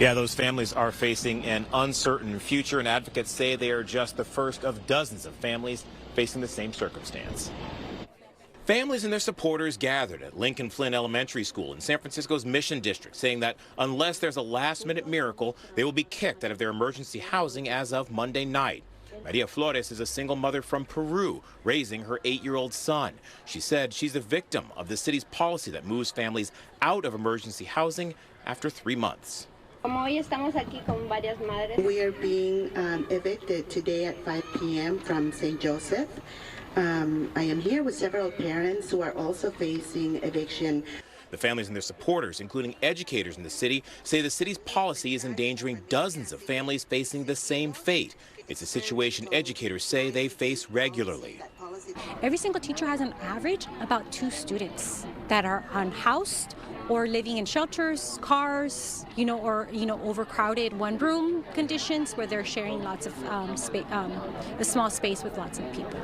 Yeah, those families are facing an uncertain future, and advocates say they are just the first of dozens of families facing the same circumstance. Families and their supporters gathered at Lincoln Flynn Elementary School in San Francisco's Mission District, saying that unless there's a last-minute miracle, they will be kicked out of their emergency housing as of Monday night. Maria Flores is a single mother from Peru, raising her 8-year-old son. She said she's a victim of the city's policy that moves families out of emergency housing after 3 months. We are being evicted today at 5 p.m. from St. Joseph. I am here with several parents who are also facing eviction. The families and their supporters, including educators in the city, say the city's policy is endangering dozens of families facing the same fate. It's a situation educators say they face regularly. Every single teacher has on average about 2 students that are unhoused or living in shelters, cars, or overcrowded one-room conditions where they're sharing lots of a small space with lots of people.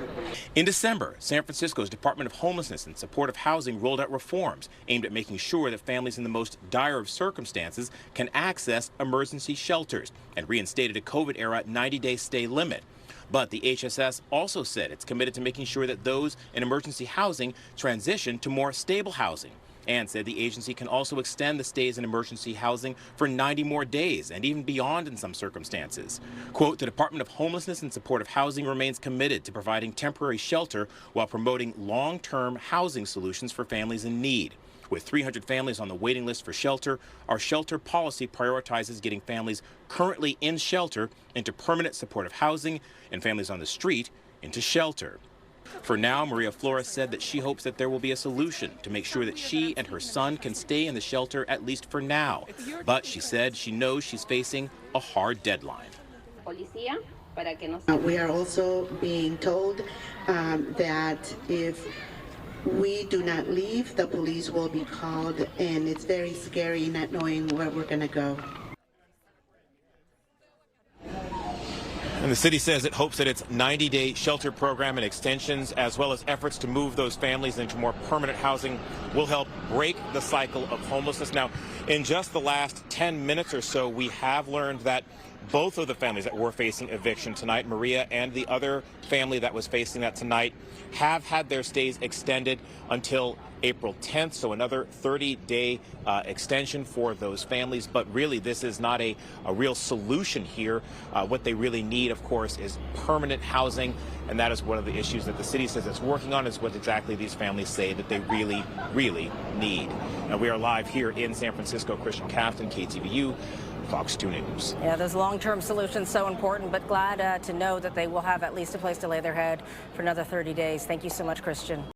In December, San Francisco's Department of Homelessness and Supportive Housing rolled out reforms aimed at making sure that families in the most dire of circumstances can access emergency shelters and reinstated a COVID-era 90-day stay limit. But the HSS also said it's committed to making sure that those in emergency housing transition to more stable housing, and said the agency can also extend the stays in emergency housing for 90 more days and even beyond in some circumstances. Quote, the Department of Homelessness and Supportive Housing remains committed to providing temporary shelter while promoting long-term housing solutions for families in need. With 300 families on the waiting list for shelter, our shelter policy prioritizes getting families currently in shelter into permanent supportive housing and families on the street into shelter. For now, Maria Flores said that she hopes that there will be a solution to make sure that she and her son can stay in the shelter at least for now. But she said she knows she's facing a hard deadline. We are also being told that if we do not leave, the police will be called, and it's very scary not knowing where we're going to go. And the city says it hopes that its 90-day shelter program and extensions, as well as efforts to move those families into more permanent housing, will help break the cycle of homelessness. Now, in just the last 10 minutes or so, we have learned that both of the families that were facing eviction tonight, Maria and the other family that was facing that tonight, have had their stays extended until April 10th, so another 30-day extension for those families. But really, this is not a real solution here. What they really need, of course, is permanent housing, and that is one of the issues that the city says it's working on, is what exactly these families say that they really, really need. Now, we are live here in San Francisco. Christian Captain, KTVU. Fox 2 News. Yeah, those long-term solutions so important, but glad to know that they will have at least a place to lay their head for another 30 days. Thank you so much, Christian.